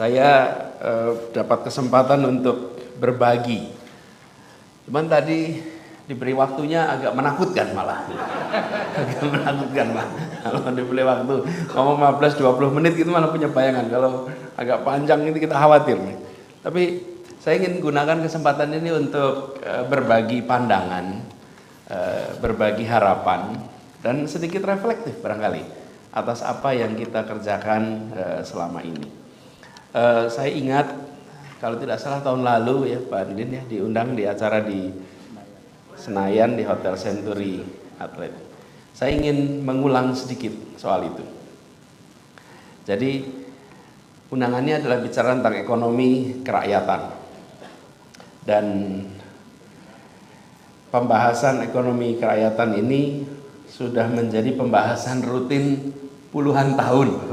saya dapat kesempatan untuk berbagi. Cuman tadi diberi waktunya agak menakutkan malah. Agak menakutkan malah. Kalau diberi waktu ngomong 15-20 menit itu malah punya bayangan. Kalau agak panjang itu kita khawatir nih. Tapi saya ingin gunakan kesempatan ini untuk berbagi pandangan, berbagi harapan, dan sedikit reflektif barangkali atas apa yang kita kerjakan selama ini. Saya ingat kalau tidak salah tahun lalu ya Pak Didin ya diundang di acara di Senayan di Hotel Century Atlet. Saya ingin mengulang sedikit soal itu. Jadi undangannya adalah bicara tentang ekonomi kerakyatan dan pembahasan ekonomi kerakyatan ini sudah menjadi pembahasan rutin puluhan tahun,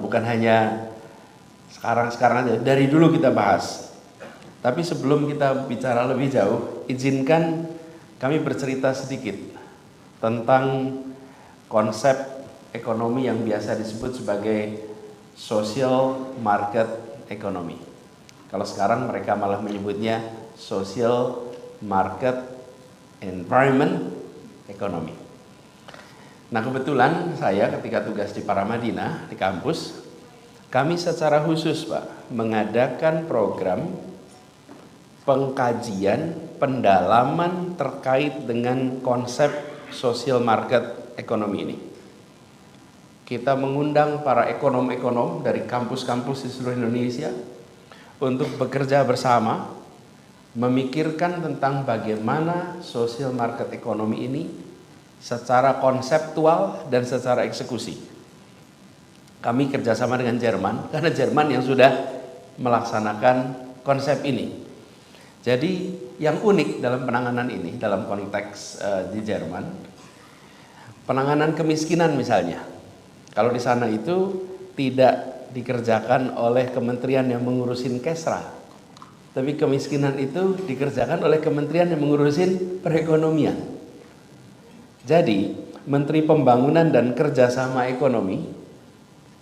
bukan hanya sekarang aja, dari dulu kita bahas. Tapi sebelum kita bicara lebih jauh, izinkan kami bercerita sedikit tentang konsep ekonomi yang biasa disebut sebagai social market economy. Kalau sekarang mereka malah menyebutnya social market environment economy. Nah kebetulan saya ketika tugas di Paramadina di kampus, kami secara khusus Pak mengadakan program pengkajian, pendalaman terkait dengan konsep social market economy ini. Kita mengundang para ekonom-ekonom dari kampus-kampus di seluruh Indonesia untuk bekerja bersama, memikirkan tentang bagaimana social market economy ini secara konseptual dan secara eksekusi. Kami kerjasama dengan Jerman, karena Jerman yang sudah melaksanakan konsep ini. Jadi yang unik dalam penanganan ini, dalam konteks di Jerman, penanganan kemiskinan misalnya. Kalau di sana itu tidak dikerjakan oleh kementerian yang mengurusin Kesra, tapi kemiskinan itu dikerjakan oleh kementerian yang mengurusin perekonomian. Jadi Menteri Pembangunan dan Kerjasama Ekonomi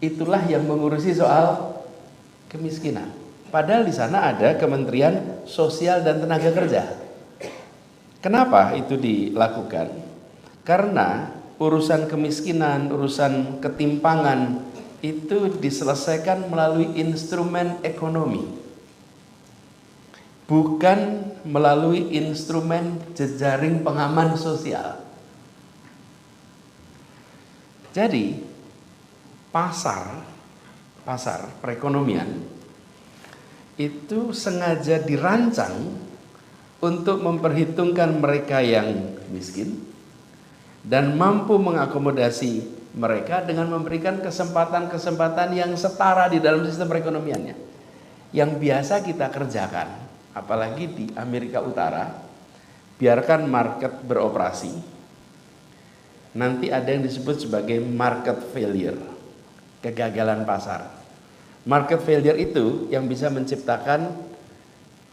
itulah yang mengurusi soal kemiskinan. Padahal di sana ada Kementerian Sosial dan Tenaga Kerja. Kenapa itu dilakukan? Karena urusan kemiskinan, urusan ketimpangan itu diselesaikan melalui instrumen ekonomi, bukan melalui instrumen jejaring pengaman sosial. Jadi pasar perekonomian itu sengaja dirancang untuk memperhitungkan mereka yang miskin dan mampu mengakomodasi mereka dengan memberikan kesempatan-kesempatan yang setara di dalam sistem perekonomiannya. Yang biasa kita kerjakan, apalagi di Amerika Utara, biarkan market beroperasi, nanti ada yang disebut sebagai market failure, kegagalan pasar. Market failure itu yang bisa menciptakan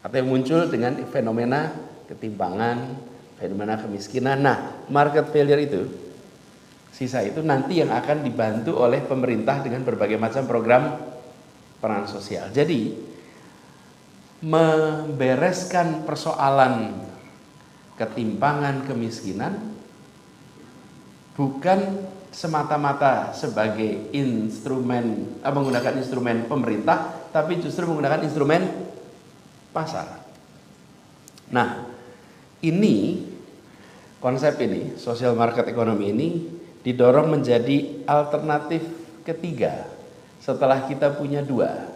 atau yang muncul dengan fenomena ketimpangan, fenomena kemiskinan. Nah, market failure itu, sisa itu nanti yang akan dibantu oleh pemerintah dengan berbagai macam program peran sosial. Jadi, membereskan persoalan ketimpangan kemiskinan bukan semata-mata sebagai instrumen, menggunakan instrumen pemerintah, tapi justru menggunakan instrumen pasar. Nah, ini konsep ini, social market economy ini didorong menjadi alternatif ketiga setelah kita punya dua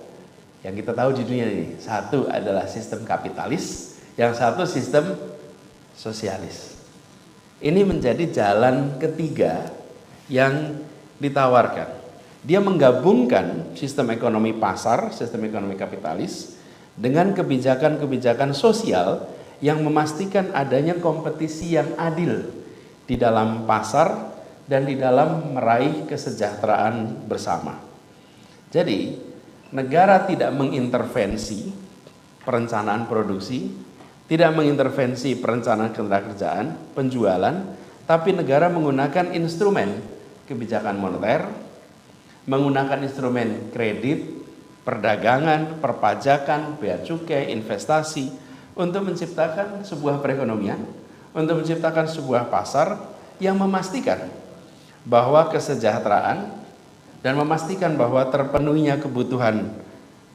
yang kita tahu di dunia ini. Satu adalah sistem kapitalis, yang satu sistem sosialis. Ini menjadi jalan ketiga yang ditawarkan. Dia menggabungkan sistem ekonomi pasar, sistem ekonomi kapitalis dengan kebijakan-kebijakan sosial yang memastikan adanya kompetisi yang adil di dalam pasar dan di dalam meraih kesejahteraan bersama. Jadi, negara tidak mengintervensi perencanaan produksi, tidak mengintervensi perencanaan ketenagakerjaan, penjualan, tapi negara menggunakan instrumen kebijakan moneter, menggunakan instrumen kredit, perdagangan, perpajakan, bea cukai, investasi, untuk menciptakan sebuah perekonomian, untuk menciptakan sebuah pasar yang memastikan bahwa kesejahteraan dan memastikan bahwa terpenuhinya kebutuhan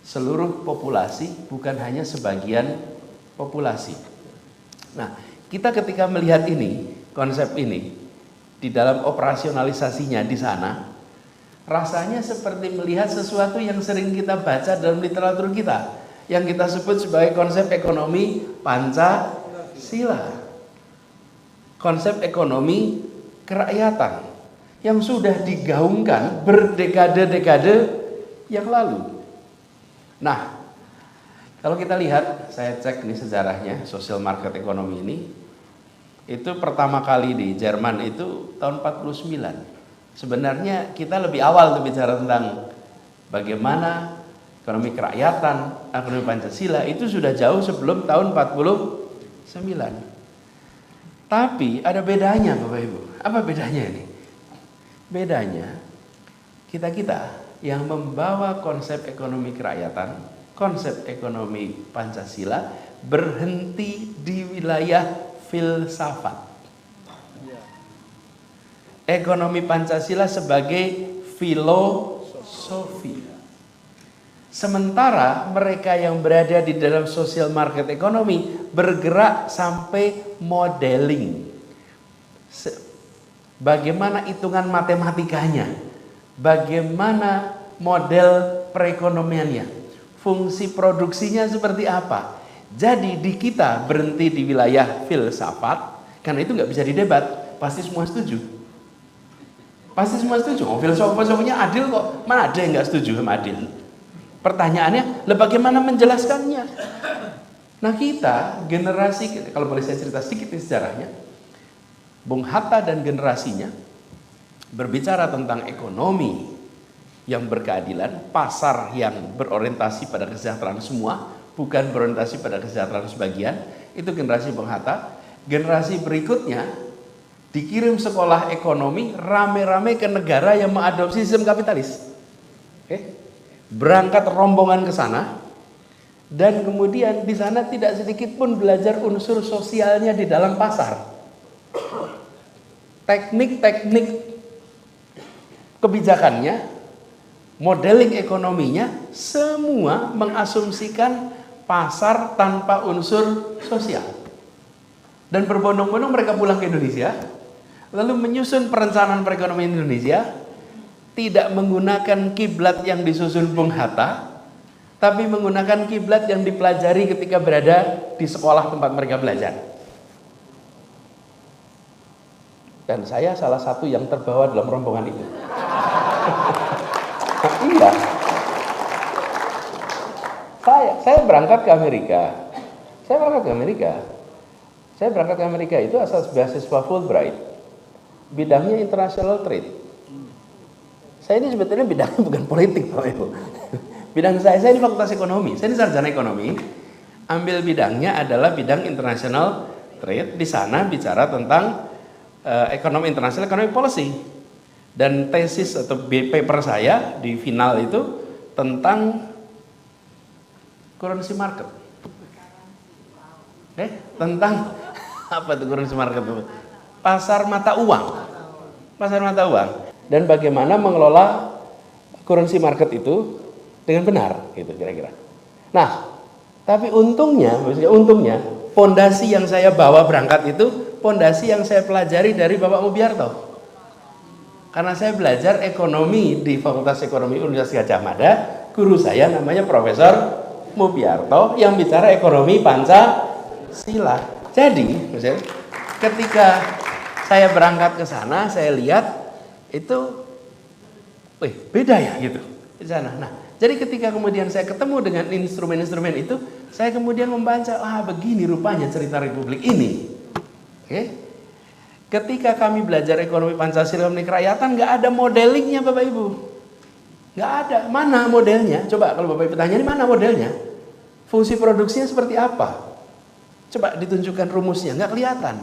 seluruh populasi, bukan hanya sebagian populasi. Nah, kita ketika melihat ini, konsep ini, di dalam operasionalisasinya di sana, rasanya seperti melihat sesuatu yang sering kita baca dalam literatur kita, yang kita sebut sebagai konsep ekonomi Pancasila. Konsep ekonomi kerakyatan yang sudah digaungkan berdekade-dekade yang lalu. Nah, kalau kita lihat, saya cek nih sejarahnya, social market economy ini, itu pertama kali di Jerman itu tahun 49. Sebenarnya kita lebih awal tuh bicara tentang bagaimana ekonomi kerakyatan, ekonomi Pancasila itu sudah jauh sebelum tahun 49. Tapi ada bedanya Bapak Ibu. Apa bedanya ini? Bedanya kita yang membawa konsep ekonomi kerakyatan, konsep ekonomi Pancasila berhenti di wilayah filsafat. Ekonomi Pancasila sebagai filosofi. Sementara mereka yang berada di dalam social market economy bergerak sampai modeling. Bagaimana hitungan matematikanya? Bagaimana model perekonomiannya? Fungsi produksinya seperti apa? Jadi di kita berhenti di wilayah filsafat, karena itu nggak bisa didebat, pasti semua setuju. Pasti semua setuju. Oh, filosofinya adil kok, mana ada yang nggak setuju sama adil? Pertanyaannya, bagaimana menjelaskannya? Nah kita, generasi, kalau boleh saya cerita sedikit sejarahnya, Bung Hatta dan generasinya berbicara tentang ekonomi yang berkeadilan, pasar yang berorientasi pada kesejahteraan semua, bukan berorientasi pada kesejahteraan sebagian. Itu generasi Bung Hatta. Generasi berikutnya dikirim sekolah ekonomi rame-rame ke negara yang mengadopsi sistem kapitalis. Oke? Berangkat rombongan ke sana, dan kemudian di sana tidak sedikit pun belajar unsur sosialnya di dalam pasar. Teknik-teknik kebijakannya, modeling ekonominya, semua mengasumsikan pasar tanpa unsur sosial. Dan berbondong-bondong mereka pulang ke Indonesia, lalu menyusun perencanaan perekonomian Indonesia, tidak menggunakan kiblat yang disusun Bung Hatta, tapi menggunakan kiblat yang dipelajari ketika berada di sekolah tempat mereka belajar. Dan saya salah satu yang terbawa dalam rombongan itu. Iya. Saya berangkat ke Amerika. Saya berangkat ke Amerika itu asal beasiswa Fulbright. Bidangnya international trade. Saya ini sebetulnya bidangnya bukan politik, Bapak Ibu. Bidang saya di Fakultas Ekonomi. Saya ini sarjana ekonomi. Ambil bidangnya adalah bidang international trade. Di sana bicara tentang ekonomi internasional, ekonomi policy. Dan tesis atau paper saya di final itu tentang currency market. Tentang apa itu currency market itu? Pasar mata uang. Pasar mata uang. Dan bagaimana mengelola currency market itu dengan benar, gitu kira-kira. Nah, tapi untungnya, fondasi yang saya bawa berangkat itu fondasi yang saya pelajari dari Bapak Mubiarto. Karena saya belajar ekonomi di Fakultas Ekonomi Universitas Gadjah Mada, guru saya namanya Profesor Mubiarto yang bicara ekonomi Pancasila. Jadi, ketika saya berangkat ke sana, saya lihat itu beda ya gitu di sana. Nah, jadi ketika kemudian saya ketemu dengan instrumen-instrumen itu, saya kemudian membaca, begini rupanya cerita Republik ini. Oke. Ketika kami belajar ekonomi Pancasila, ekonomi kerakyatan, nggak ada modelingnya Bapak Ibu. Nggak ada. Mana modelnya? Coba kalau Bapak Ibu tanya, ini mana modelnya? Fungsi produksinya seperti apa? Coba ditunjukkan rumusnya, nggak kelihatan.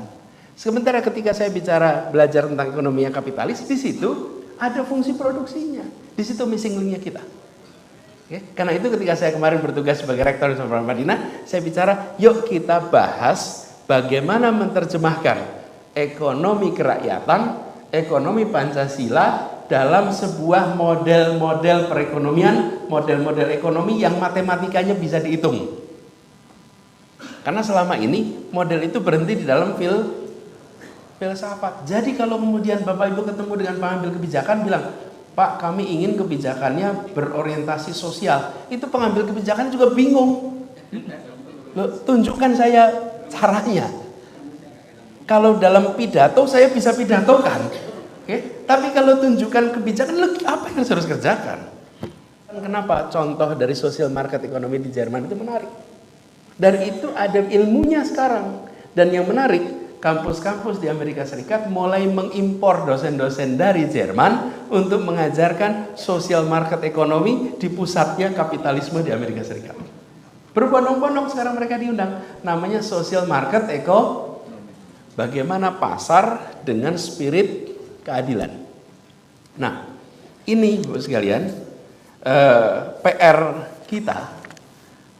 Sementara ketika saya bicara belajar tentang ekonomi yang kapitalis, di situ ada fungsi produksinya. Di situ missing link-nya kita. Oke? Karena itu ketika saya kemarin bertugas sebagai rektor di Universitas Madinah, saya bicara, yuk kita bahas bagaimana menerjemahkan ekonomi kerakyatan, ekonomi Pancasila dalam sebuah model-model perekonomian, model-model ekonomi yang matematikanya bisa dihitung. Karena selama ini model itu berhenti di dalam filsafat. Jadi kalau kemudian Bapak Ibu ketemu dengan pengambil kebijakan bilang, Pak, kami ingin kebijakannya berorientasi sosial. Itu pengambil kebijakan juga bingung. Loh, tunjukkan saya caranya. Kalau dalam pidato saya bisa pidatokan. Oke? Tapi kalau tunjukkan kebijakan, apa yang harus kerjakan? Kenapa contoh dari social market ekonomi di Jerman itu menarik? Dan itu ada ilmunya sekarang. Dan yang menarik, kampus-kampus di Amerika Serikat mulai mengimpor dosen-dosen dari Jerman untuk mengajarkan social market ekonomi di pusatnya kapitalisme di Amerika Serikat. Berbondong-bondong sekarang mereka diundang. Namanya social market bagaimana pasar dengan spirit keadilan. Nah, ini Bapak sekalian, PR kita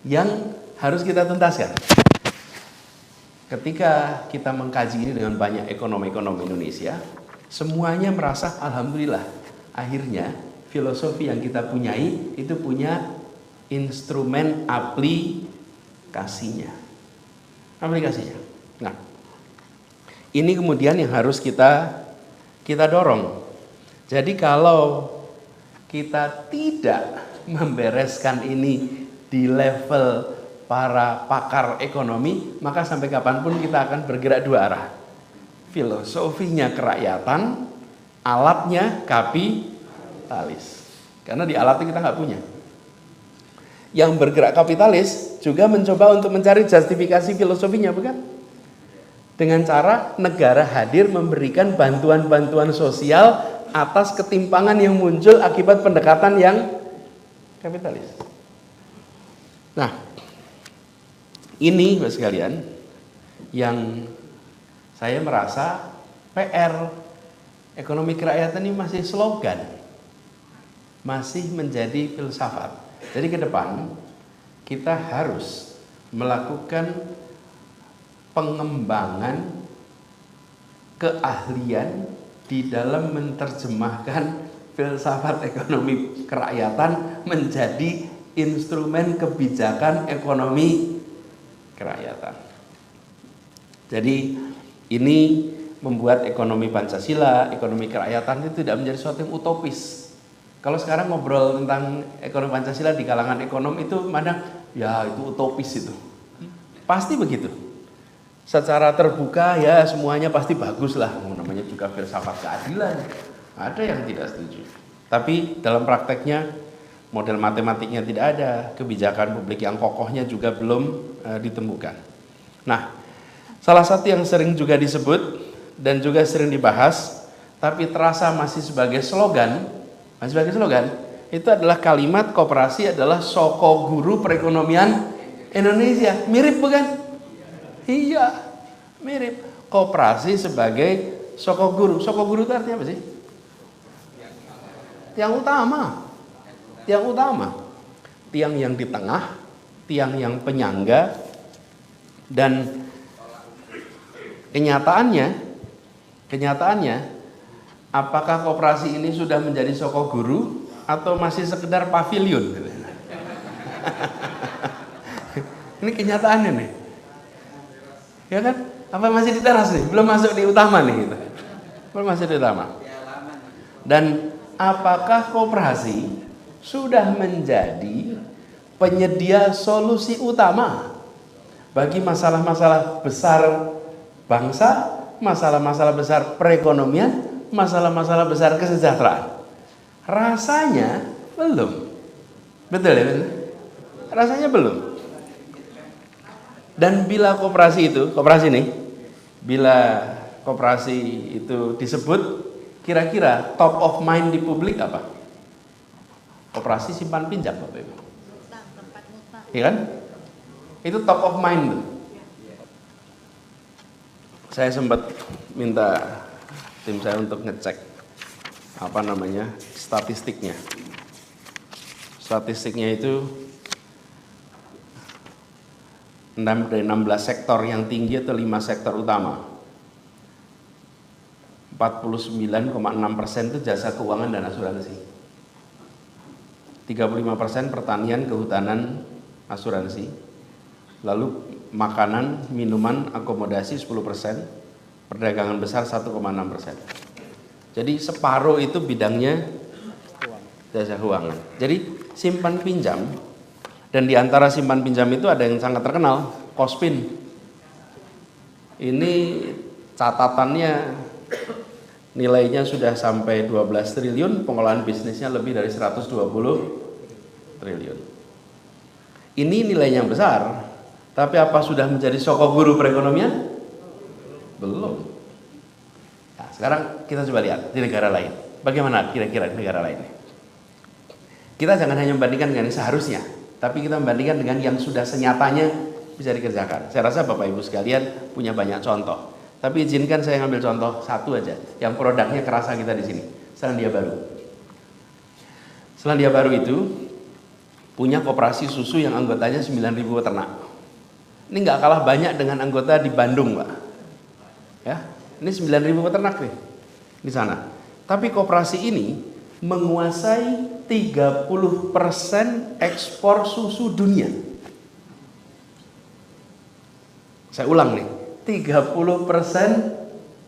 yang harus kita tuntaskan. Ketika kita mengkaji ini dengan banyak ekonom-ekonom Indonesia, semuanya merasa alhamdulillah, akhirnya filosofi yang kita punyai itu punya instrumen aplikasinya. Nah, ini kemudian yang harus kita dorong. Jadi kalau kita tidak membereskan ini di level para pakar ekonomi, maka sampai kapanpun kita akan bergerak dua arah. Filosofinya kerakyatan, alatnya kapitalis. Karena di alatnya kita nggak punya. Yang bergerak kapitalis juga mencoba untuk mencari justifikasi filosofinya, bukan? Dengan cara negara hadir memberikan bantuan-bantuan sosial atas ketimpangan yang muncul akibat pendekatan yang kapitalis. Nah, ini Bapak sekalian yang saya merasa PR ekonomi kerakyatan ini masih slogan, masih menjadi filsafat. Jadi ke depan kita harus melakukan pengembangan keahlian di dalam menerjemahkan filsafat ekonomi kerakyatan menjadi instrumen kebijakan ekonomi kerakyatan. Jadi ini membuat ekonomi Pancasila, ekonomi kerakyatan itu tidak menjadi sesuatu yang utopis. Kalau sekarang ngobrol tentang ekonomi Pancasila di kalangan ekonom itu mana ya itu utopis itu. Pasti begitu. Secara terbuka ya semuanya pasti bagus lah, namanya juga filsafat keadilan. Ada yang tidak setuju. Tapi dalam prakteknya model matematiknya tidak ada, kebijakan publik yang kokohnya juga belum ditemukan. Nah, salah satu yang sering juga disebut dan juga sering dibahas, tapi terasa masih sebagai slogan, itu adalah kalimat koperasi adalah soko guru perekonomian Indonesia. Mirip bukan? Iya, mirip. Koperasi sebagai soko guru. Soko guru itu artinya apa sih? Yang utama. Tiang yang di tengah, tiang yang penyangga, dan kenyataannya apakah koperasi ini sudah menjadi soko guru atau masih sekedar pavilion? Ini kenyataannya nih, ya kan? Apa masih di teras nih? Belum masuk di utama nih gitu. Belum masuk di utama. Dan apakah koperasi sudah menjadi penyedia solusi utama bagi masalah-masalah besar bangsa, masalah-masalah besar perekonomian, masalah-masalah besar kesejahteraan? Rasanya belum. Betul ya? Rasanya belum. Dan bila koperasi itu disebut, kira-kira top of mind di publik apa? Koperasi simpan pinjam Bapak Ibu. Iya kan? Itu top of mind. Saya sempat minta tim saya untuk ngecek statistiknya. statistiknya itu 6 dari 16 sektor yang tinggi atau 5 sektor utama. 49,6% itu jasa keuangan dan asuransi. 35% pertanian, kehutanan, asuransi. Lalu makanan, minuman, akomodasi 10%, perdagangan besar 1,6%. Jadi separuh itu bidangnya jasa keuangan. Jadi simpan pinjam, dan di antara simpan pinjam itu ada yang sangat terkenal, Kospin. Ini catatannya nilainya sudah sampai 12 triliun, pengelolaan bisnisnya lebih dari 120 triliun. Ini nilainya besar, tapi apa sudah menjadi sokok guru perekonomian? Belum. Nah, sekarang kita coba lihat di negara lain. Bagaimana kira-kira di negara lain? Kita jangan hanya membandingkan dengan seharusnya, tapi kita membandingkan dengan yang sudah senyatanya bisa dikerjakan. Saya rasa Bapak Ibu sekalian punya banyak contoh. Tapi izinkan saya ngambil contoh satu aja, yang produknya kerasa kita di sini, Selandia Baru. Selandia Baru itu punya koperasi susu yang anggotanya 9.000 peternak. Ini nggak kalah banyak dengan anggota di Bandung, Pak. Ya, ini 9.000 peternak nih di sana. Tapi koperasi ini menguasai 30% ekspor susu dunia. Saya ulang nih. 30%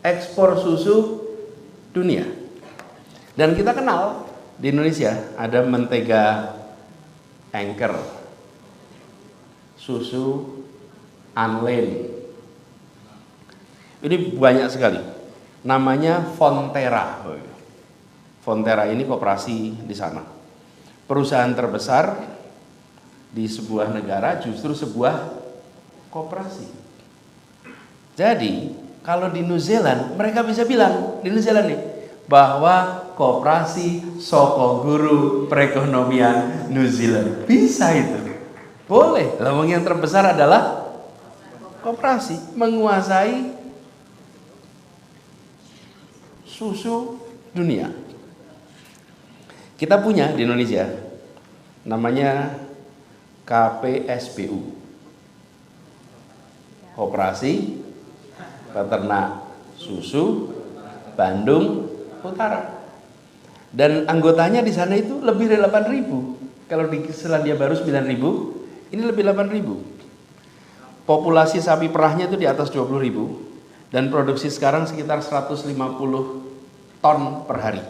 ekspor susu dunia. Dan kita kenal di Indonesia ada mentega Anchor, susu Anlene. Ini banyak sekali. Namanya Fonterra. Fonterra ini koperasi di sana. Perusahaan terbesar di sebuah negara justru sebuah koperasi. Jadi, kalau di New Zealand, mereka bisa bilang, di New Zealand nih, bahwa koperasi soko guru perekonomian New Zealand. Bisa itu. Boleh. Lalu yang terbesar adalah koperasi menguasai susu dunia. Kita punya di Indonesia, namanya KPSBU. Koperasi Peternak Susu Bandung Utara, dan anggotanya di sana itu lebih dari 8.000. Kalau di Selandia Baru 9.000, ini lebih 8.000. Populasi sapi perahnya itu di atas 20.000, dan produksi sekarang sekitar 150 ton per hari.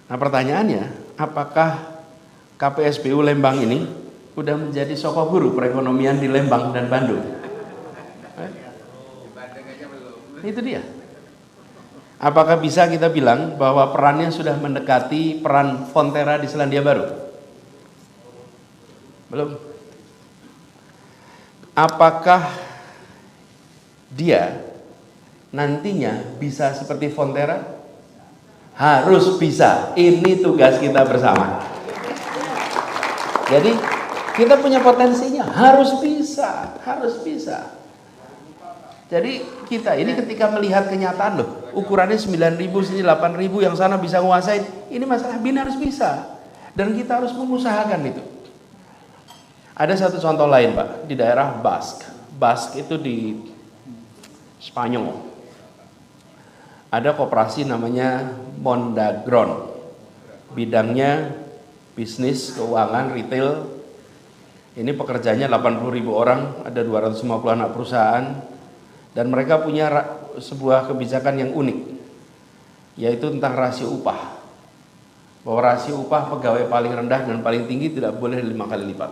Nah, pertanyaannya, apakah KPSBU Lembang ini udah menjadi sokok guru perekonomian di Lembang dan Bandung? Itu dia. Apakah bisa kita bilang bahwa perannya sudah mendekati peran Fonterra di Selandia Baru? Belum. Apakah dia nantinya bisa seperti Fonterra? Harus bisa. Ini tugas kita bersama. Jadi kita punya potensinya, harus bisa, harus bisa. Jadi kita ini ketika melihat kenyataan loh, ukurannya 9.000, sini 8.000, yang sana bisa nguasain, ini masalah bin harus bisa. Dan kita harus mengusahakan itu. Ada satu contoh lain, Pak, di daerah Basque. Basque itu di Spanyol. Ada koperasi namanya Mondagron. Bidangnya bisnis, keuangan, retail. Ini pekerjanya 80.000 orang, ada 250 anak perusahaan. Dan mereka punya sebuah kebijakan yang unik, yaitu tentang rasio upah. Bahwa rasio upah pegawai paling rendah dan paling tinggi tidak boleh 5 kali lipat.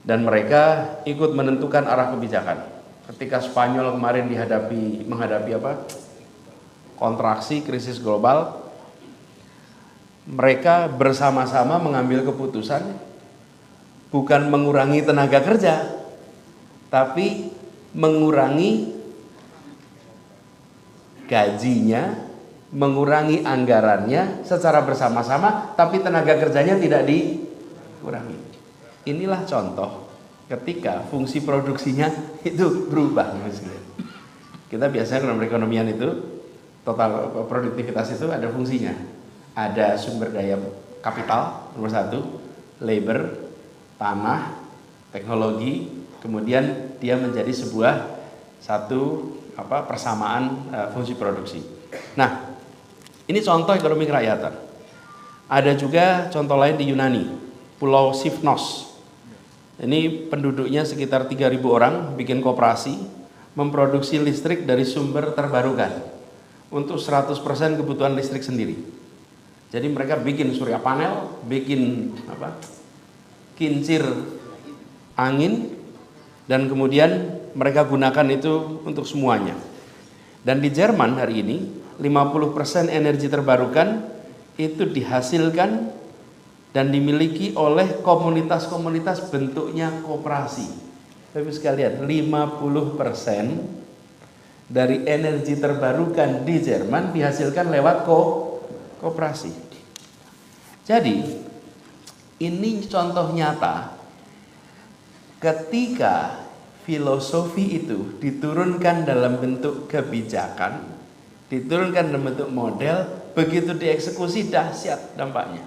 Dan mereka ikut menentukan arah kebijakan. Ketika Spanyol kemarin menghadapi kontraksi, krisis global, mereka bersama-sama mengambil keputusan bukan mengurangi tenaga kerja, tapi mengurangi gajinya, mengurangi anggarannya secara bersama-sama, tapi tenaga kerjanya tidak dikurangi. Inilah contoh ketika fungsi produksinya itu berubah. Kita biasanya dalam perekonomian itu total produktivitas itu ada fungsinya. Ada sumber daya kapital nomor satu, labor, tanah, teknologi, kemudian dia menjadi satu persamaan fungsi produksi. Nah, ini contoh ekonomi kerakyatan. Ada juga contoh lain di Yunani, Pulau Sifnos. Ini penduduknya sekitar 3.000 orang, bikin koperasi, memproduksi listrik dari sumber terbarukan untuk 100% kebutuhan listrik sendiri. Jadi mereka bikin surya panel, bikin kincir angin, dan kemudian mereka gunakan itu untuk semuanya. Dan di Jerman hari ini 50% energi terbarukan itu dihasilkan dan dimiliki oleh komunitas-komunitas bentuknya koperasi. Bapak sekalian, 50% dari energi terbarukan di Jerman dihasilkan lewat koperasi. Jadi ini contoh nyata ketika filosofi itu diturunkan dalam bentuk kebijakan, diturunkan dalam bentuk model, begitu dieksekusi dahsyat dampaknya.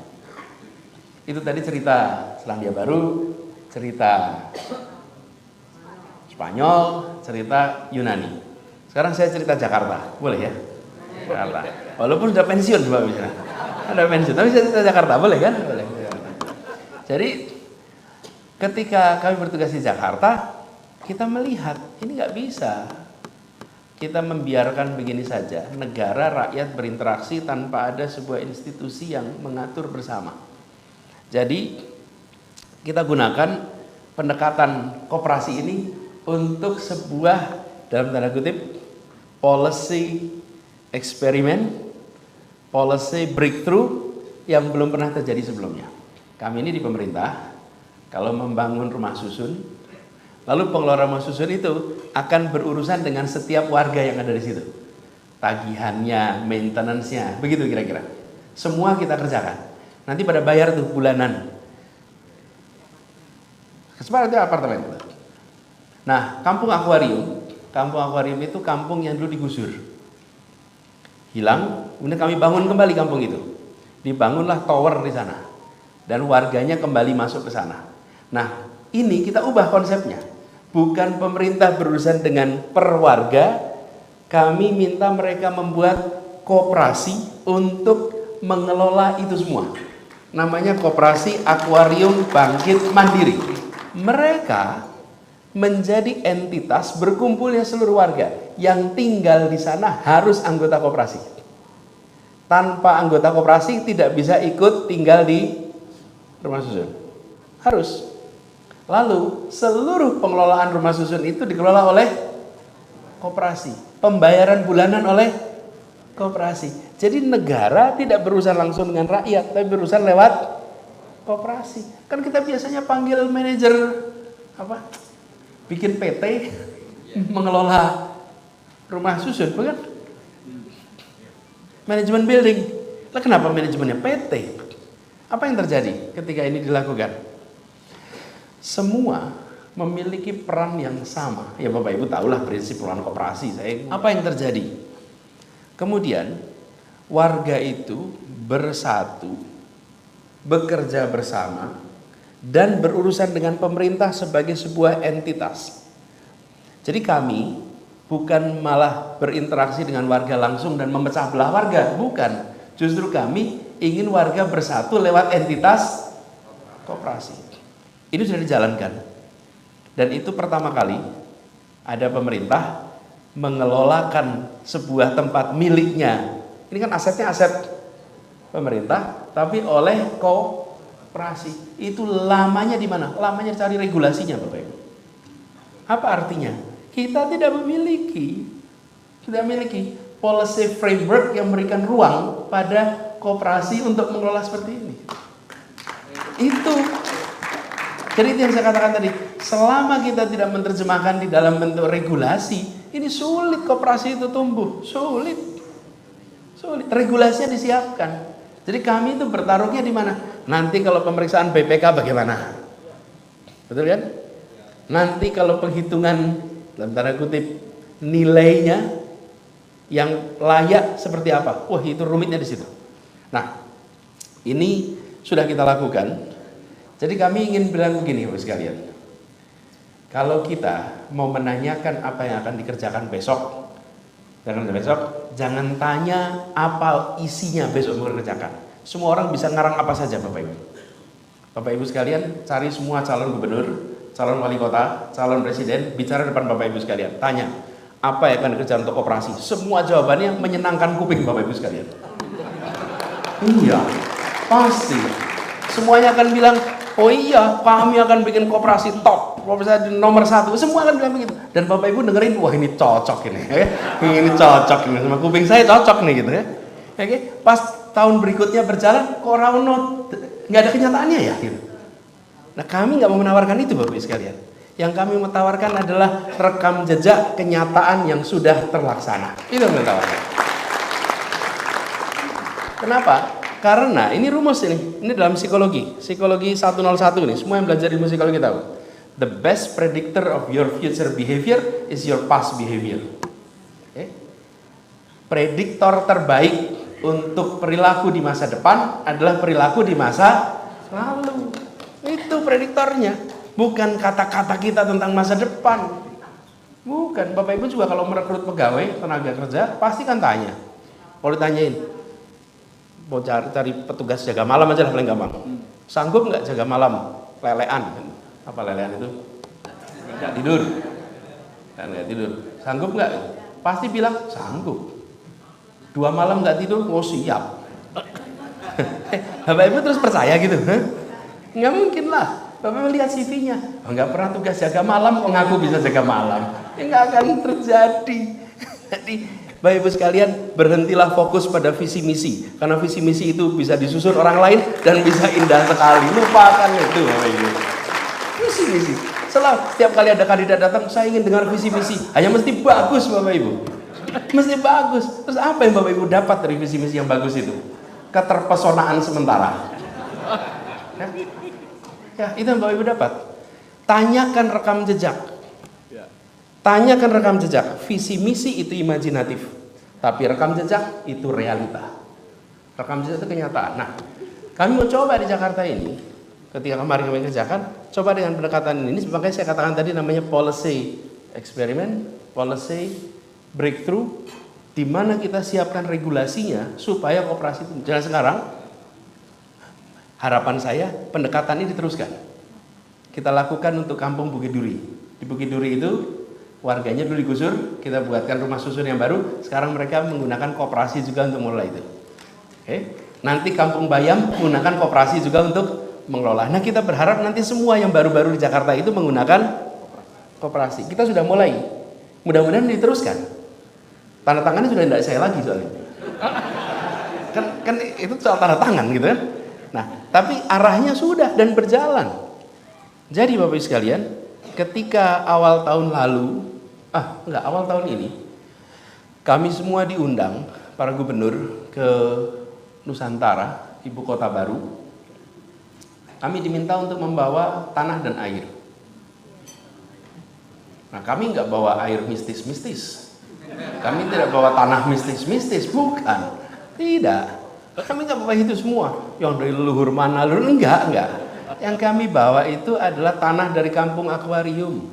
Itu tadi cerita Selandia Baru, cerita Spanyol, cerita Yunani. Sekarang saya cerita Jakarta, boleh ya? Jakarta. Walaupun sudah pensiun, Mbak bisa. Ada pensiun, tapi saya cerita Jakarta, boleh kan? Boleh. Jadi ketika kami bertugas di Jakarta, kita melihat ini nggak bisa kita membiarkan begini saja negara rakyat berinteraksi tanpa ada sebuah institusi yang mengatur bersama. Jadi kita gunakan pendekatan koperasi ini untuk sebuah dalam tanda kutip policy eksperimen, policy breakthrough yang belum pernah terjadi sebelumnya. Kami ini di pemerintah kalau membangun rumah susun, lalu pengelola rumah susun itu akan berurusan dengan setiap warga yang ada di situ. Tagihannya, maintenance-nya, begitu kira-kira. Semua kita kerjakan. Nanti pada bayar tuh bulanan. Seperti itu apartemen. Nah, kampung akuarium itu kampung yang dulu digusur. Hilang, kemudian kami bangun kembali kampung itu. Dibangunlah tower di sana. Dan warganya kembali masuk ke sana. Nah, ini kita ubah konsepnya. Bukan pemerintah berurusan dengan per warga, kami minta mereka membuat koperasi untuk mengelola itu semua. Namanya Koperasi Akuarium Bangkit Mandiri. Mereka menjadi entitas berkumpulnya seluruh warga yang tinggal di sana harus anggota koperasi. Tanpa anggota koperasi tidak bisa ikut tinggal di rumah susun. Harus. Lalu seluruh pengelolaan rumah susun itu dikelola oleh koperasi. Pembayaran bulanan oleh koperasi. Jadi negara tidak berurusan langsung dengan rakyat, tapi berurusan lewat koperasi. Kan kita biasanya panggil manajer bikin PT mengelola rumah susun, bukan? Manajemen building. Lah kenapa manajemennya PT? Apa yang terjadi ketika ini dilakukan? Semua memiliki peran yang sama. Ya Bapak Ibu tahulah prinsip peran koperasi. Apa yang terjadi? Kemudian warga itu bersatu, bekerja bersama, dan berurusan dengan pemerintah sebagai sebuah entitas. Jadi kami bukan malah berinteraksi dengan warga langsung dan memecah belah warga, bukan. Justru kami ingin warga bersatu lewat entitas koperasi. Ini sudah dijalankan. Dan itu pertama kali ada pemerintah mengelolakan sebuah tempat miliknya. Ini kan asetnya aset pemerintah, tapi oleh koperasi. Itu lamanya di mana? Lamanya cari regulasinya, Bapak Ibu. Apa artinya? Kita tidak memiliki policy framework yang memberikan ruang pada koperasi untuk mengelola seperti ini. Itu. Jadi itu yang saya katakan tadi, selama kita tidak menerjemahkan di dalam bentuk regulasi, ini sulit koperasi itu tumbuh, sulit. Regulasinya disiapkan. Jadi kami itu bertaruhnya di mana? Nanti kalau pemeriksaan BPK bagaimana? Betul kan? Nanti kalau penghitungan dalam tanda kutip nilainya yang layak seperti apa? Wah, itu rumitnya di situ. Nah, Ini sudah kita lakukan. Jadi kami ingin bilang begini Bapak sekalian. Kalau kita mau menanyakan apa yang akan dikerjakan besok, jangan tanya apa isinya besok mau dikerjakan. Semua orang bisa ngarang apa saja Bapak Ibu. Bapak Ibu sekalian, cari semua calon gubernur, calon wali kota, calon presiden, bicara depan Bapak Ibu sekalian. Tanya, apa yang akan dikerjakan untuk koperasi? Semua jawabannya menyenangkan kuping Bapak Ibu sekalian. Iya, pasti. Semuanya akan bilang, oh iya, kami akan bikin koperasi top, koperasi nomor 1. Semua akan bilang begitu. Dan Bapak Ibu dengerin, wah ini cocok ini, ya. Ini cocok ini sama kuping saya cocok nih gitu ya. Oke, pas tahun berikutnya berjalan, kok Rauno nggak ada kenyataannya ya gitu. Nah kami nggak mau menawarkan itu Bapak Ibu sekalian. Yang kami mau tawarkan adalah rekam jejak kenyataan yang sudah terlaksana. Itu yang kami tawarkan. Kenapa? Karena ini rumus ini dalam psikologi 101 nih. Semua yang belajar ilmu psikologi tahu. The best predictor of your future behavior is your past behavior. Okay? Prediktor terbaik untuk perilaku di masa depan adalah perilaku di masa lalu. Itu prediktornya, bukan kata-kata kita tentang masa depan. Bukan. Bapak Ibu juga kalau merekrut pegawai tenaga kerja pasti kan tanya. Kalau ditanyain, mau cari petugas jaga malam aja lah paling gampang. Sanggup nggak jaga malam? Lelean. Apa lelean itu? Nggak tidur. Kan nggak tidur. Sanggup nggak? Pasti bilang sanggup. 2 malam nggak tidur, oh siap. Bapak Ibu terus percaya gitu? Nggak mungkin lah. Bapak Ibu lihat CV-nya, nggak pernah tugas jaga malam, kok ngaku bisa jaga malam? Ya nggak akan terjadi. Jadi Bapak Ibu sekalian, berhentilah fokus pada visi misi, karena visi misi itu bisa disusun orang lain dan bisa indah sekali. Lupakan itu Bapak Ibu. Visi misi. Setiap kali ada kandidat datang, saya ingin dengar visi misi. Hanya mesti bagus Bapak Ibu. Mesti bagus. Terus apa yang Bapak Ibu dapat dari visi misi yang bagus itu? Keterpesonaan sementara. Ya, itu yang Bapak Ibu dapat. Tanyakan rekam jejak. Tanyakan rekam jejak. Visi misi itu imajinatif, tapi rekam jejak itu realita. Rekam jejak itu kenyataan. Nah, kami mau coba di Jakarta ini. Ketika kemarin kami kerjakan, coba dengan pendekatan ini. Makanya saya katakan tadi namanya policy experiment, policy breakthrough, di mana kita siapkan regulasinya supaya koperasi itu. Jangan sekarang. Harapan saya pendekatan ini diteruskan. Kita lakukan untuk Kampung Bukit Duri. Di Bukit Duri itu warganya dulu digusur, kita buatkan rumah susun yang baru. Sekarang mereka menggunakan koperasi juga untuk mengelola itu. Oke. Nanti Kampung Bayam menggunakan koperasi juga untuk mengelola. Nah kita berharap nanti semua yang baru-baru di Jakarta itu menggunakan koperasi. Kita sudah mulai. Mudah-mudahan diteruskan. Tanda tangannya sudah tidak saya lagi soalnya. Kan itu soal tanda tangan gitu kan. Nah, tapi arahnya sudah dan berjalan. Jadi Bapak Ibu sekalian, ketika awal tahun lalu, awal tahun ini, kami semua diundang para gubernur ke Nusantara, ibu kota baru. Kami diminta untuk membawa tanah dan air. Nah, kami nggak bawa air mistis-mistis. Kami tidak bawa tanah mistis-mistis, bukan. Tidak. Kami nggak bawa itu semua. Yang dari leluhur mana, enggak. Yang kami bawa itu adalah tanah dari kampung akuarium.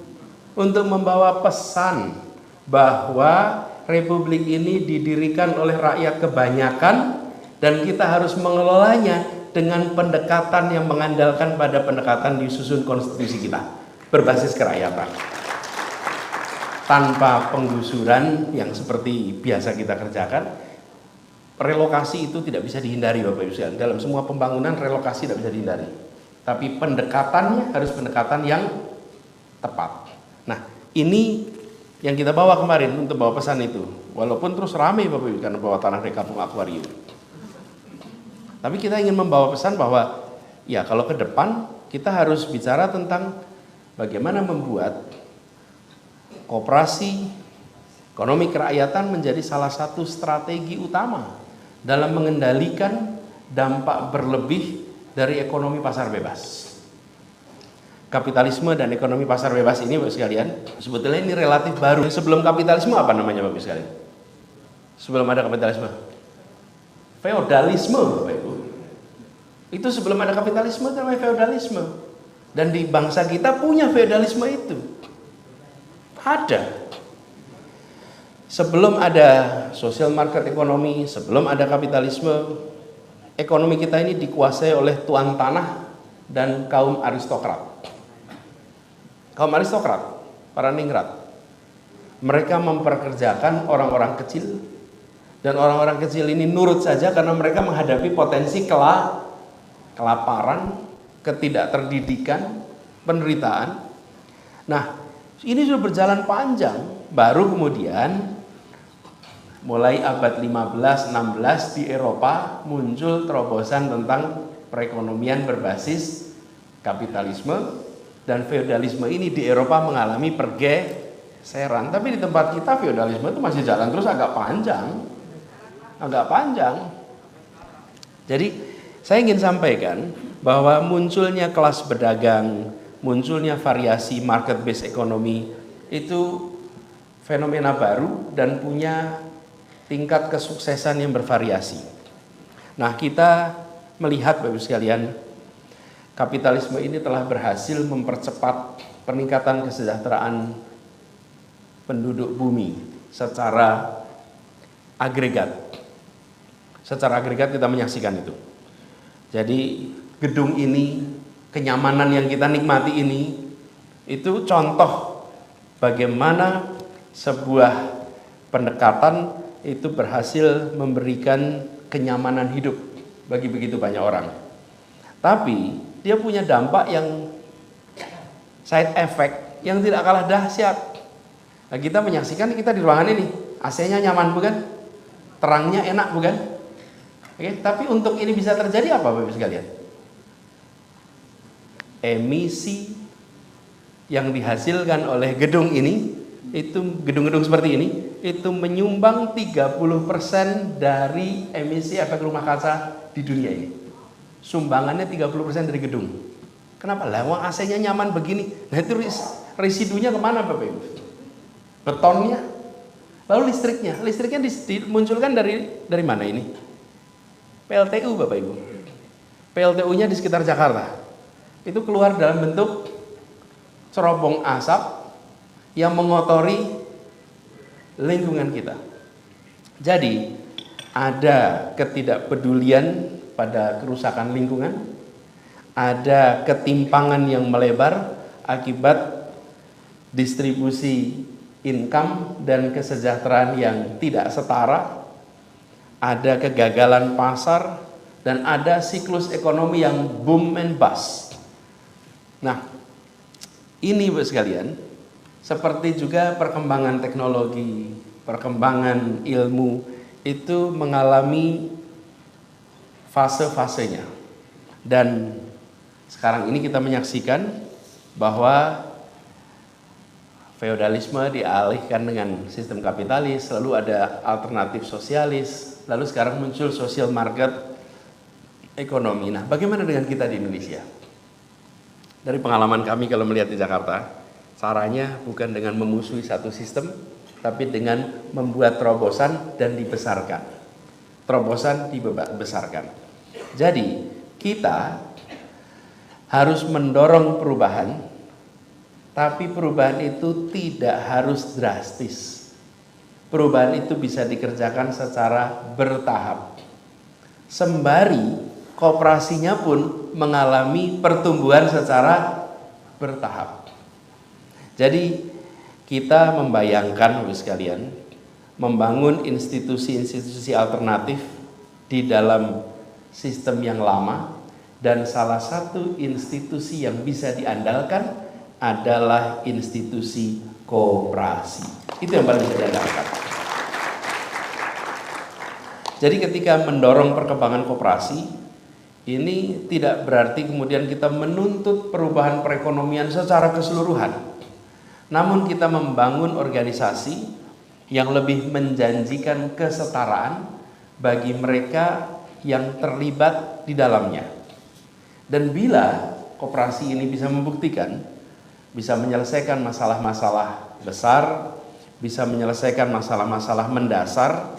Untuk membawa pesan bahwa Republik ini didirikan oleh rakyat kebanyakan dan kita harus mengelolanya dengan pendekatan yang mengandalkan pada pendekatan disusun konstitusi kita berbasis kerakyatan. Tanpa penggusuran yang seperti biasa kita kerjakan, relokasi itu tidak bisa dihindari Bapak Ibu sekalian. Dalam semua pembangunan relokasi tidak bisa dihindari. Tapi pendekatannya harus pendekatan yang tepat. Nah, ini yang kita bawa kemarin untuk bawa pesan itu. Walaupun terus ramai Bapak Ibu karena bawa tanah dari kampung akuarium. Tapi kita ingin membawa pesan bahwa ya kalau ke depan kita harus bicara tentang bagaimana membuat koperasi ekonomi kerakyatan menjadi salah satu strategi utama dalam mengendalikan dampak berlebih dari ekonomi pasar bebas. Kapitalisme dan ekonomi pasar bebas ini Bapak sekalian, sebetulnya ini relatif baru. Sebelum kapitalisme apa namanya Bapak sekalian? Sebelum ada kapitalisme? Feodalisme Bapak Ibu. Itu sebelum ada kapitalisme itu namanya feodalisme. Dan di bangsa kita punya feodalisme itu. Ada. Sebelum ada social market ekonomi, sebelum ada kapitalisme, ekonomi kita ini dikuasai oleh tuan tanah dan kaum aristokrat. Kaum aristokrat, para ningrat. Mereka memperkerjakan orang-orang kecil, dan orang-orang kecil ini nurut saja karena mereka menghadapi potensi kelaparan, ketidakterdidikan, penderitaan. Nah, ini sudah berjalan panjang, baru kemudian mulai abad 15-16 di Eropa muncul terobosan tentang perekonomian berbasis kapitalisme, dan feodalisme ini di Eropa mengalami pergeseran. Tapi di tempat kita feodalisme itu masih jalan terus agak panjang. Jadi saya ingin sampaikan bahwa munculnya kelas pedagang, munculnya variasi market based economy itu fenomena baru dan punya tingkat kesuksesan yang bervariasi. Nah, kita melihat Bapak Ibu sekalian, kapitalisme ini telah berhasil mempercepat peningkatan kesejahteraan penduduk bumi secara agregat. Secara agregat kita menyaksikan itu. Jadi gedung ini, kenyamanan yang kita nikmati ini, itu contoh bagaimana sebuah pendekatan itu berhasil memberikan kenyamanan hidup bagi begitu banyak orang. Tapi dia punya dampak yang side effect yang tidak kalah dahsyat. Nah, kita menyaksikan, kita di ruangan ini AC-nya nyaman bukan? Terangnya enak bukan? Oke, tapi untuk ini bisa terjadi apa Bapak sekalian? Emisi yang dihasilkan oleh gedung ini, itu gedung-gedung seperti ini, itu menyumbang 30% dari emisi efek rumah kaca di dunia ini. Sumbangannya 30% dari gedung. Kenapa? Lah wong AC-nya nyaman begini. Nah itu residunya kemana Bapak Ibu? Betonnya. Lalu listriknya dimunculkan dari mana ini? PLTU Bapak Ibu. PLTU-nya di sekitar Jakarta. Itu keluar dalam bentuk cerobong asap yang mengotori lingkungan kita. Jadi ada ketidakpedulian pada kerusakan lingkungan, ada ketimpangan yang melebar akibat distribusi income dan kesejahteraan yang tidak setara, ada kegagalan pasar, dan ada siklus ekonomi yang boom and bust. Nah, ini Bapak sekalian, seperti juga perkembangan teknologi, perkembangan ilmu itu mengalami fase-fasenya. Dan sekarang ini kita menyaksikan bahwa feodalisme dialihkan dengan sistem kapitalis, lalu ada alternatif sosialis, lalu sekarang muncul social market ekonomi. Nah, bagaimana dengan kita di Indonesia? Dari pengalaman kami kalau melihat di Jakarta, caranya bukan dengan memusuhi satu sistem, tapi dengan membuat terobosan dan dibesarkan. Terobosan dibesarkan. Jadi kita harus mendorong perubahan, tapi perubahan itu tidak harus drastis. Perubahan itu bisa dikerjakan secara bertahap. Sembari koperasinya pun mengalami pertumbuhan secara bertahap. Jadi kita membayangkan Bapak sekalian, membangun institusi-institusi alternatif di dalam sistem yang lama, dan salah satu institusi yang bisa diandalkan adalah institusi koperasi. Itu yang paling bisa diandalkan. Jadi ketika mendorong perkembangan koperasi, ini tidak berarti kemudian kita menuntut perubahan perekonomian secara keseluruhan. Namun kita membangun organisasi yang lebih menjanjikan kesetaraan bagi mereka yang terlibat di dalamnya. Dan bila koperasi ini bisa membuktikan, bisa menyelesaikan masalah-masalah besar, bisa menyelesaikan masalah-masalah mendasar,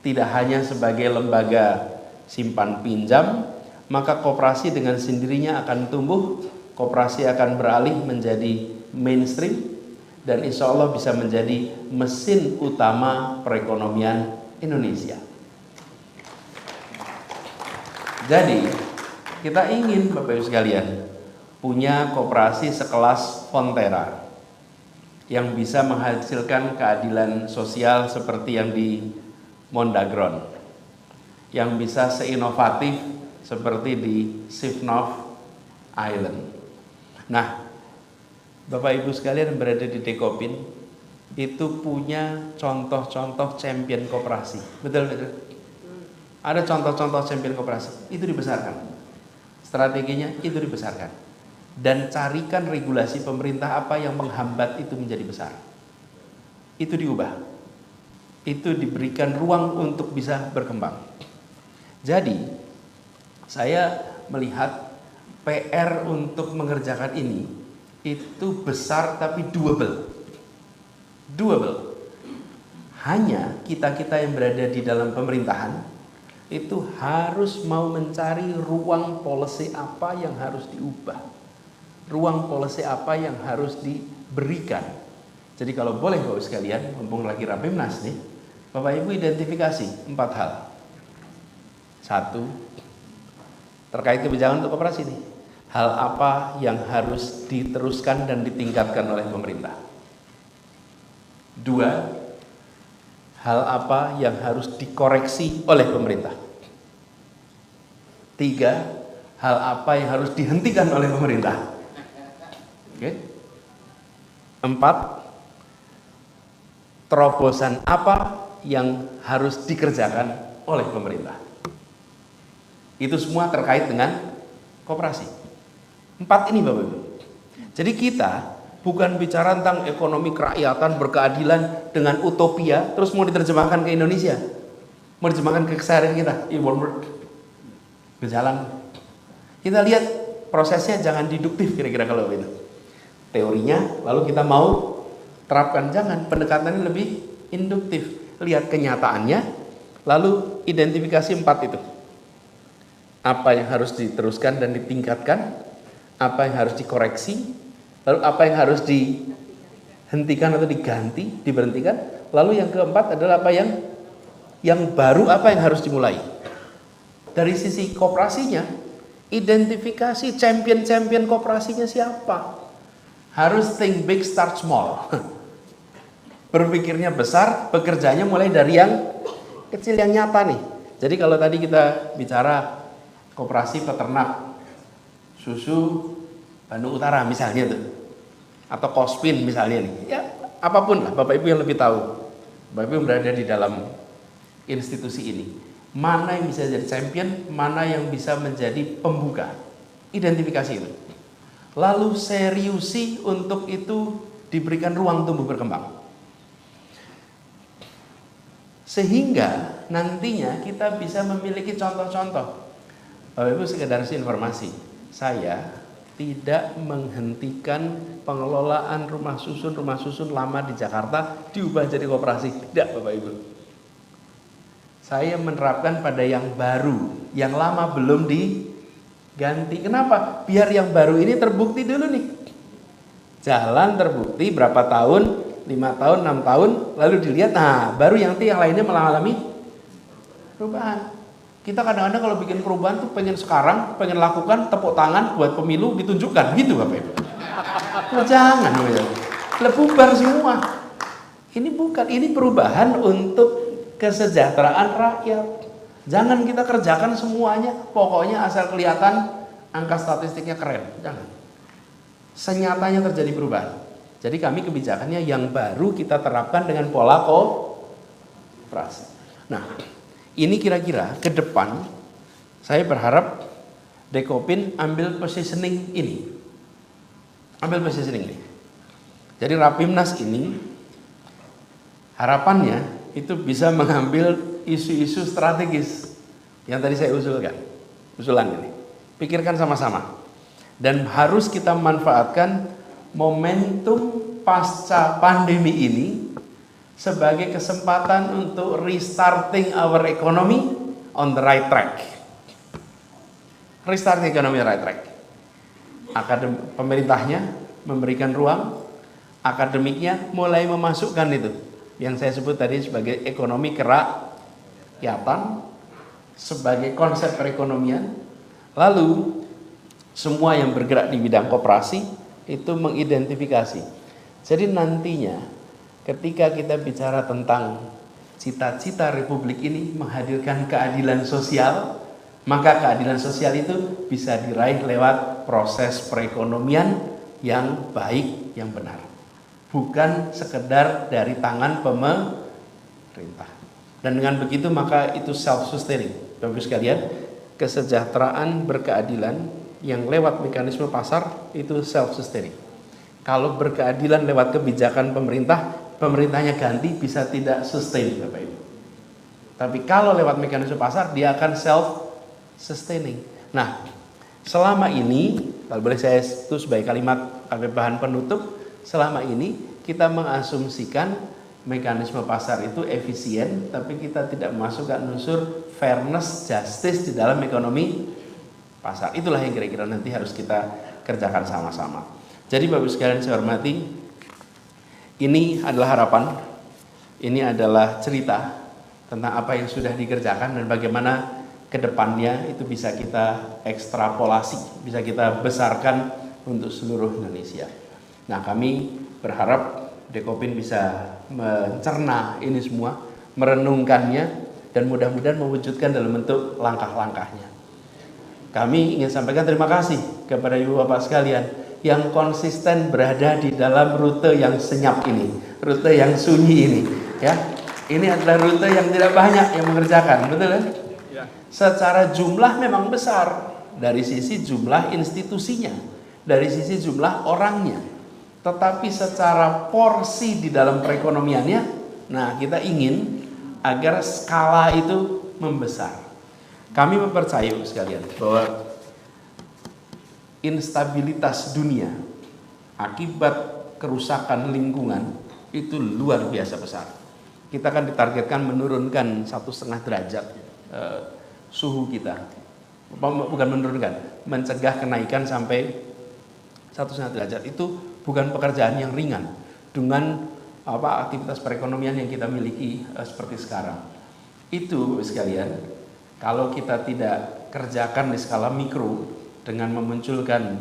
tidak hanya sebagai lembaga simpan pinjam maka koperasi dengan sendirinya akan tumbuh, koperasi akan beralih menjadi mainstream, dan insya Allah bisa menjadi mesin utama perekonomian Indonesia. Jadi kita ingin Bapak Ibu sekalian punya koperasi sekelas Fonterra yang bisa menghasilkan keadilan sosial seperti yang di Mondagron, yang bisa seinovatif seperti di Sivnov Island. Nah, Bapak Ibu sekalian yang berada di Dekopin itu punya contoh-contoh champion koperasi. Betul. Ada contoh-contoh champion koperasi, itu dibesarkan. Strateginya itu dibesarkan. Dan carikan regulasi pemerintah apa yang menghambat itu menjadi besar. Itu diubah. Itu diberikan ruang untuk bisa berkembang. Jadi, saya melihat PR untuk mengerjakan ini itu besar tapi doable. Hanya kita-kita yang berada di dalam pemerintahan itu harus mau mencari ruang policy apa yang harus diubah, ruang policy apa yang harus diberikan. Jadi kalau boleh Bapak sekalian, mumpung lagi Rapimnas nih, Bapak Ibu identifikasi 4 hal. 1, terkait kebijakan untuk koperasi nih, hal apa yang harus diteruskan dan ditingkatkan oleh pemerintah. 2, hal apa yang harus dikoreksi oleh pemerintah. 3, hal apa yang harus dihentikan oleh pemerintah. Oke. 4, terobosan apa yang harus dikerjakan oleh pemerintah. Itu semua terkait dengan koperasi. 4 ini Bapak Ibu. Jadi kita bukan bicara tentang ekonomi kerakyatan berkeadilan dengan utopia terus mau diterjemahkan ke Indonesia, mau diterjemahkan ke keseharian kita. It won't work. Berjalan. Kita lihat prosesnya, jangan deduktif kira-kira kalau itu. Teorinya lalu kita mau terapkan, jangan, pendekatannya lebih induktif. Lihat kenyataannya lalu identifikasi 4 itu. Apa yang harus diteruskan dan ditingkatkan, apa yang harus dikoreksi, lalu apa yang harus dihentikan atau diganti, diberhentikan. Lalu yang keempat adalah apa yang baru, apa yang harus dimulai. Dari sisi koperasinya, identifikasi champion-champion koperasinya siapa. Harus think big, start small. Berpikirnya besar, bekerjanya mulai dari yang kecil, yang nyata nih. Jadi kalau tadi kita bicara koperasi peternak susu Bandung Utara misalnya tuh, atau Kospin misalnya nih, ya apapun lah, Bapak Ibu yang lebih tahu, Bapak Ibu yang berada di dalam institusi ini, mana yang bisa jadi champion, mana yang bisa menjadi pembuka, identifikasi itu, lalu seriusi untuk itu diberikan ruang tumbuh berkembang, sehingga nantinya kita bisa memiliki contoh-contoh. Bapak Ibu sekedar informasi, saya tidak menghentikan pengelolaan rumah susun lama di Jakarta diubah jadi koperasi. Tidak Bapak Ibu. Saya menerapkan pada yang baru, yang lama belum diganti. Kenapa? Biar yang baru ini terbukti dulu nih. Jalan terbukti berapa tahun, 5 tahun, 6 tahun, lalu dilihat, nah baru yang lainnya mengalami perubahan. Kita kadang-kadang kalau bikin perubahan tuh pengen sekarang, pengen lakukan, tepuk tangan buat pemilu ditunjukkan, gitu Bapak Ibu. Oh, jangan, bubar semua. Ini bukan, ini perubahan untuk kesejahteraan rakyat. Jangan kita kerjakan semuanya, pokoknya asal kelihatan angka statistiknya keren. Jangan. Senyatanya terjadi perubahan. Jadi kami kebijakannya yang baru kita terapkan dengan pola koperasi. Nah, ini kira-kira ke depan saya berharap Dekopin ambil positioning ini. Ambil positioning ini. Jadi Rapimnas ini harapannya itu bisa mengambil isu-isu strategis yang tadi saya usulan ini. Pikirkan sama-sama. Dan harus kita manfaatkan momentum pasca pandemi ini sebagai kesempatan untuk restarting our economy on the right track. restart ekonomi right track. Pemerintahnya memberikan ruang, akademiknya mulai memasukkan itu yang saya sebut tadi sebagai ekonomi kerakyatan, sebagai konsep perekonomian. Lalu semua yang bergerak di bidang koperasi itu mengidentifikasi. Jadi nantinya ketika kita bicara tentang cita-cita Republik ini menghadirkan keadilan sosial, maka keadilan sosial itu bisa diraih lewat proses perekonomian yang baik, yang benar. Bukan sekedar dari tangan pemerintah. Dan dengan begitu maka itu self-sustaining. Bapak sekalian, kesejahteraan berkeadilan yang lewat mekanisme pasar itu self-sustaining. Kalau berkeadilan lewat kebijakan pemerintah, pemerintahnya ganti bisa tidak sustain, Bapak Ibu. Tapi kalau lewat mekanisme pasar, dia akan self-sustaining. Nah, selama ini, kalau boleh saya itu sebagai kalimat bahan penutup, selama ini kita mengasumsikan mekanisme pasar itu efisien, tapi kita tidak memasukkan unsur fairness, justice di dalam ekonomi pasar. Itulah yang kira-kira nanti harus kita kerjakan sama-sama. Jadi Bapak sekalian saya hormati, ini adalah harapan, ini adalah cerita tentang apa yang sudah dikerjakan dan bagaimana kedepannya itu bisa kita ekstrapolasi, bisa kita besarkan untuk seluruh Indonesia. Nah, kami berharap Dekopin bisa mencerna ini semua, merenungkannya, dan mudah-mudahan mewujudkan dalam bentuk langkah-langkahnya. Kami ingin sampaikan terima kasih kepada Ibu Bapak sekalian yang konsisten berada di dalam rute yang senyap ini, rute yang sunyi ini. Ya, ini adalah rute yang tidak banyak yang mengerjakan, betul kan? Ya. Secara jumlah memang besar dari sisi jumlah institusinya, dari sisi jumlah orangnya. Tetapi secara porsi di dalam perekonomiannya, nah kita ingin agar skala itu membesar. Kami mempercayai sekalian bahwa instabilitas dunia akibat kerusakan lingkungan itu luar biasa besar. Kita akan ditargetkan menurunkan 1,5 derajat suhu kita. Bukan menurunkan, mencegah kenaikan sampai 1,5 derajat. Itu bukan pekerjaan yang ringan dengan aktivitas perekonomian yang kita miliki seperti sekarang. Itu sekalian, kalau kita tidak kerjakan di skala mikro dengan memunculkan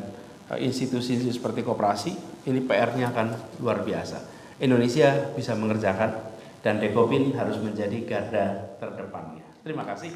institusi seperti koperasi, ini PR-nya akan luar biasa. Indonesia bisa mengerjakan dan Dekopin harus menjadi garda terdepannya. Terima kasih.